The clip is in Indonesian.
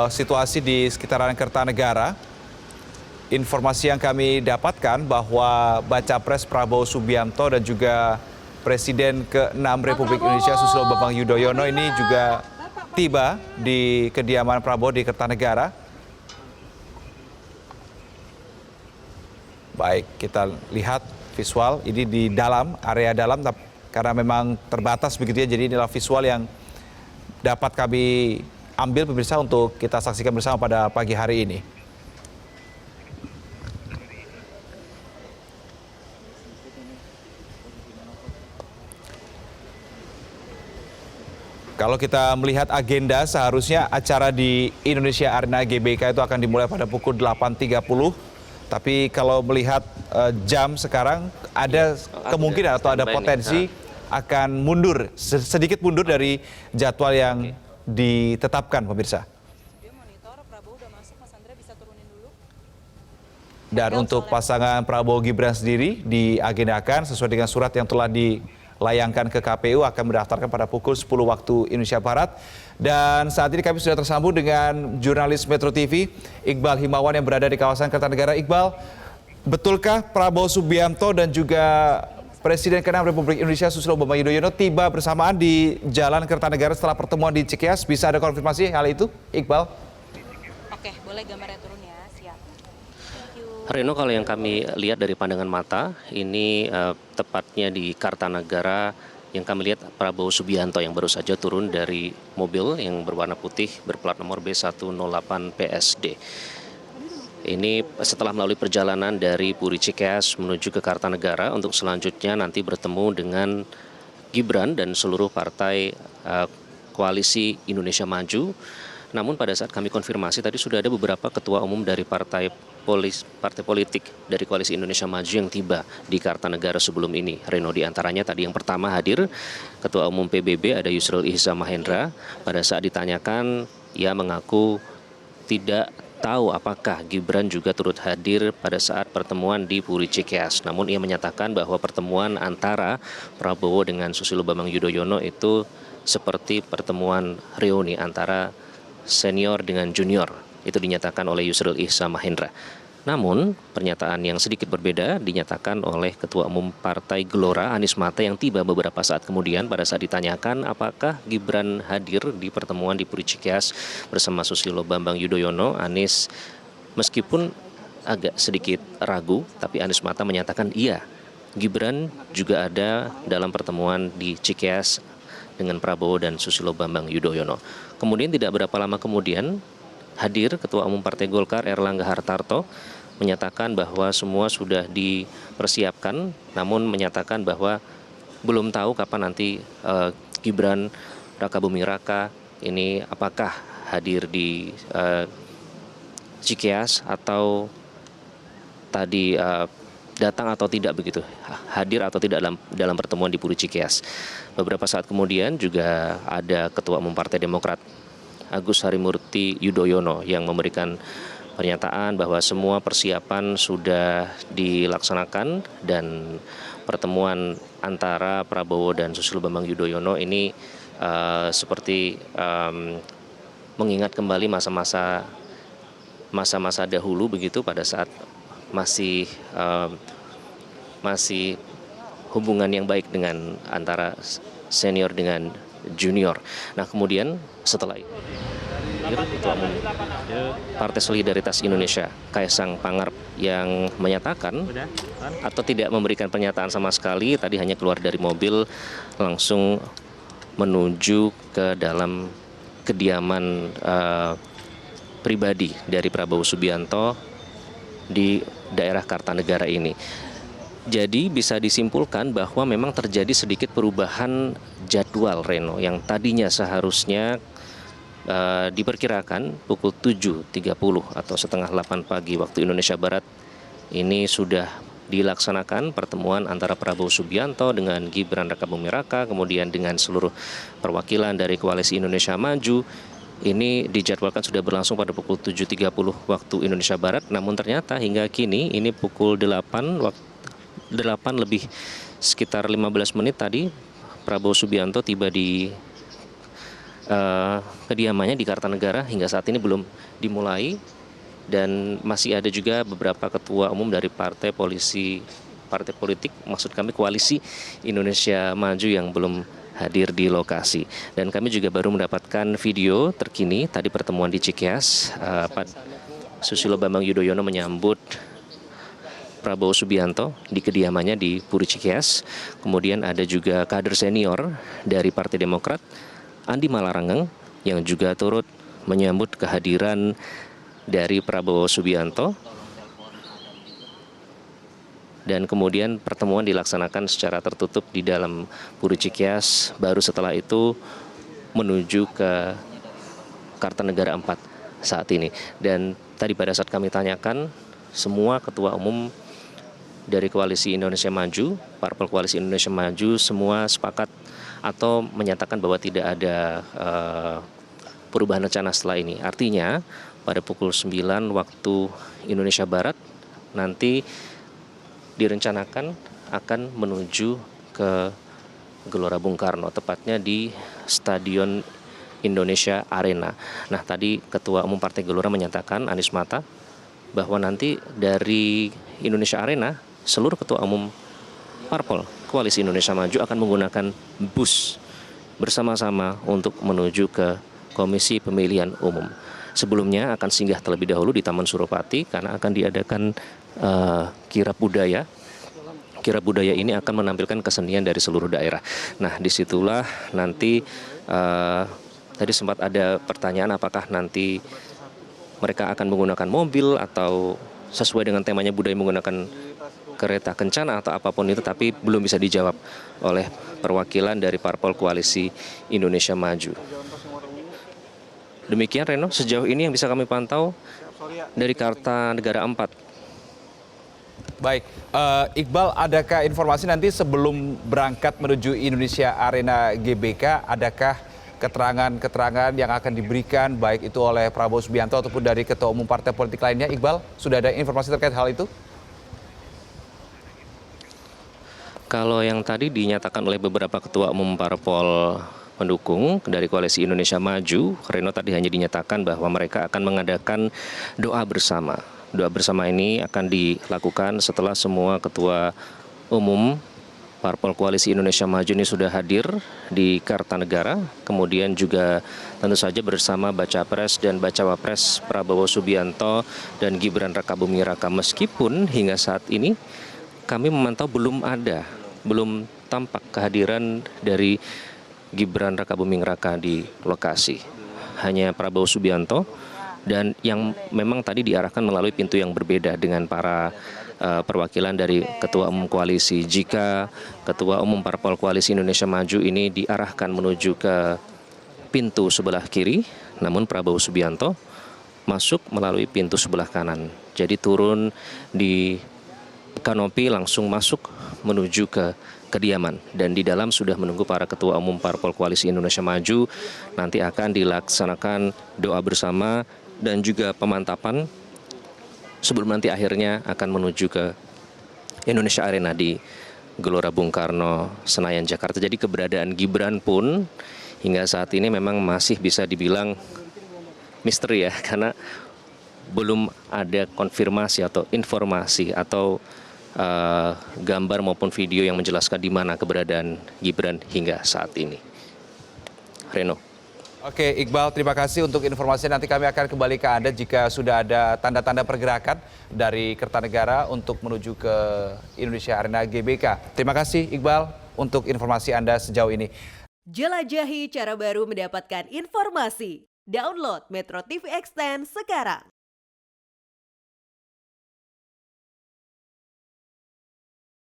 situasi di sekitaran Kertanegara. Informasi yang kami dapatkan bahwa Baca Pres Prabowo Subianto dan juga Presiden ke-6 Republik Indonesia Susilo Bambang Yudhoyono ini juga tiba di kediaman Prabowo di Kertanegara. Baik, kita lihat visual ini di dalam, area dalam, karena memang terbatas begitu ya, jadi inilah visual yang dapat kami ambil pemirsa untuk kita saksikan bersama pada pagi hari ini. Kalau kita melihat agenda, seharusnya acara di Indonesia Arena GBK itu akan dimulai pada pukul 8.30. Tapi kalau melihat jam sekarang, ada kemungkinan atau ada potensi akan mundur, sedikit mundur dari jadwal yang ditetapkan, pemirsa. Dan untuk pasangan Prabowo Gibran sendiri diagendakan sesuai dengan surat yang telah dilayangkan ke KPU akan mendaftarkan pada pukul 10 waktu Indonesia Barat. Dan saat ini kami sudah tersambung dengan jurnalis Metro TV, Iqbal Himawan yang berada di kawasan Kertanegara. Iqbal, betulkah Prabowo Subianto dan juga Presiden ke-6 Republik Indonesia Susilo Bambang Yudhoyono tiba bersamaan di Jalan Kertanegara setelah pertemuan di Cikeas? Bisa ada konfirmasi hal itu, Iqbal? Oke, boleh gambarnya turun ya, siap. Reno, kalau yang kami lihat dari pandangan mata, ini tepatnya di Kertanegara yang kami lihat Prabowo Subianto yang baru saja turun dari mobil yang berwarna putih berplat nomor B108 PSD. Ini setelah melalui perjalanan dari Puri Cikeas menuju ke Kertanegara untuk selanjutnya nanti bertemu dengan Gibran dan seluruh partai koalisi Indonesia Maju. Namun pada saat kami konfirmasi tadi sudah ada beberapa ketua umum dari partai politik dari koalisi Indonesia Maju yang tiba di Kertanegara sebelum ini. Reno, di antaranya tadi yang pertama hadir Ketua Umum PBB ada Yusril Ihza Mahendra. Pada saat ditanyakan, ia mengaku tidak tahu apakah Gibran juga turut hadir pada saat pertemuan di Puri Cikeas. Namun ia menyatakan bahwa pertemuan antara Prabowo dengan Susilo Bambang Yudhoyono itu seperti pertemuan reuni antara senior dengan junior. Itu dinyatakan oleh Yusril Ihza Mahendra. Namun pernyataan yang sedikit berbeda dinyatakan oleh Ketua Umum Partai Gelora Anies Mata yang tiba beberapa saat kemudian pada saat ditanyakan apakah Gibran hadir di pertemuan di Puri Cikeas bersama Susilo Bambang Yudhoyono. Anies meskipun agak sedikit ragu, tapi Anies Mata menyatakan iya, Gibran juga ada dalam pertemuan di Cikeas dengan Prabowo dan Susilo Bambang Yudhoyono. Kemudian tidak berapa lama kemudian hadir Ketua Umum Partai Golkar Erlangga Hartarto menyatakan bahwa semua sudah dipersiapkan, namun menyatakan bahwa belum tahu kapan nanti Gibran Raka Buming Raka ini apakah hadir di Cikeas atau tadi datang atau tidak begitu, hadir atau tidak dalam pertemuan di Puri Cikeas. Beberapa saat kemudian juga ada Ketua Umum Partai Demokrat Agus Harimurti Yudhoyono yang memberikan pernyataan bahwa semua persiapan sudah dilaksanakan dan pertemuan antara Prabowo dan Susilo Bambang Yudhoyono ini seperti mengingat kembali masa-masa dahulu begitu pada saat masih hubungan yang baik dengan antara senior dengan junior. Nah kemudian setelah itu Ketua Umum Partai Solidaritas Indonesia Kaisang Pangarep yang menyatakan atau tidak memberikan pernyataan sama sekali, tadi hanya keluar dari mobil langsung menuju ke dalam kediaman pribadi dari Prabowo Subianto di daerah Kertanegara ini. Jadi bisa disimpulkan bahwa memang terjadi sedikit perubahan jadwal, Reno, yang tadinya seharusnya diperkirakan pukul 7.30 atau setengah 8 pagi waktu Indonesia Barat. Ini sudah dilaksanakan pertemuan antara Prabowo Subianto dengan Gibran Raka Buming Raka, kemudian dengan seluruh perwakilan dari koalisi Indonesia Maju. Ini dijadwalkan sudah berlangsung pada pukul 7.30 waktu Indonesia Barat, namun ternyata hingga kini ini pukul 8 lebih sekitar 15 menit tadi Prabowo Subianto tiba di kediamannya di Kartanegara hingga saat ini belum dimulai, dan masih ada juga beberapa ketua umum dari partai politik, maksud kami koalisi Indonesia Maju yang belum hadir di lokasi. Dan kami juga baru mendapatkan video terkini tadi pertemuan di Cikeas, Susilo Bambang Yudhoyono menyambut Prabowo Subianto di kediamannya di Puri Cikeas. Kemudian ada juga kader senior dari Partai Demokrat, Andi Malarangeng, yang juga turut menyambut kehadiran dari Prabowo Subianto. Dan kemudian pertemuan dilaksanakan secara tertutup di dalam Puri Cikeas. Baru setelah itu menuju ke Kartanegara 4 saat ini. Dan tadi pada saat kami tanyakan, semua ketua umum dari Koalisi Indonesia Maju, parpol Koalisi Indonesia Maju, semua sepakat atau menyatakan bahwa tidak ada perubahan rencana setelah ini. Artinya pada pukul 9 waktu Indonesia Barat nanti direncanakan akan menuju ke Gelora Bung Karno, tepatnya di Stadion Indonesia Arena. Nah, tadi Ketua Umum Partai Gelora menyatakan, Anies Mata, bahwa nanti dari Indonesia Arena seluruh Ketua Umum Parpol Koalisi Indonesia Maju akan menggunakan bus bersama-sama untuk menuju ke Komisi Pemilihan Umum. Sebelumnya akan singgah terlebih dahulu di Taman Suropati karena akan diadakan kirab budaya. Kirab budaya ini akan menampilkan kesenian dari seluruh daerah. Nah, disitulah nanti tadi sempat ada pertanyaan apakah nanti mereka akan menggunakan mobil atau sesuai dengan temanya budaya menggunakan kereta kencana atau apapun itu, tapi belum bisa dijawab oleh perwakilan dari Parpol Koalisi Indonesia Maju. Demikian Reno, sejauh ini yang bisa kami pantau dari Kartanegara 4. Baik, Iqbal, adakah informasi nanti sebelum berangkat menuju Indonesia Arena GBK, adakah keterangan-keterangan yang akan diberikan baik itu oleh Prabowo Subianto ataupun dari ketua umum partai politik lainnya? Iqbal, sudah ada informasi terkait hal itu? Kalau yang tadi dinyatakan oleh beberapa ketua umum parpol pendukung dari Koalisi Indonesia Maju, Reno, tadi hanya dinyatakan bahwa mereka akan mengadakan doa bersama. Doa bersama ini akan dilakukan setelah semua ketua umum Parpol Koalisi Indonesia Maju ini sudah hadir di Kartanegara, kemudian juga tentu saja bersama Baca Pres dan Bacawa Pres Prabowo Subianto dan Gibran Rakabuming Raka. Meskipun hingga saat ini kami memantau belum tampak kehadiran dari Gibran Rakabuming Raka di lokasi. Hanya Prabowo Subianto, dan yang memang tadi diarahkan melalui pintu yang berbeda dengan para perwakilan dari ketua umum koalisi. Jika ketua umum Parpol Koalisi Indonesia Maju ini diarahkan menuju ke pintu sebelah kiri, namun Prabowo Subianto masuk melalui pintu sebelah kanan. Jadi turun di kanopi langsung masuk menuju ke kediaman, dan di dalam sudah menunggu para ketua umum Parpol Koalisi Indonesia Maju. Nanti akan dilaksanakan doa bersama dan juga pemantapan sebelum nanti akhirnya akan menuju ke Indonesia Arena di Gelora Bung Karno, Senayan, Jakarta. Jadi keberadaan Gibran pun hingga saat ini memang masih bisa dibilang misteri ya, karena belum ada konfirmasi atau informasi atau gambar maupun video yang menjelaskan di mana keberadaan Gibran hingga saat ini. Reno. Oke, Iqbal, terima kasih untuk informasi. Nanti kami akan kembali ke Anda jika sudah ada tanda-tanda pergerakan dari Kertanegara untuk menuju ke Indonesia Arena GBK. Terima kasih, Iqbal, untuk informasi Anda sejauh ini. Jelajahi cara baru mendapatkan informasi. Download Metro TV Extend sekarang.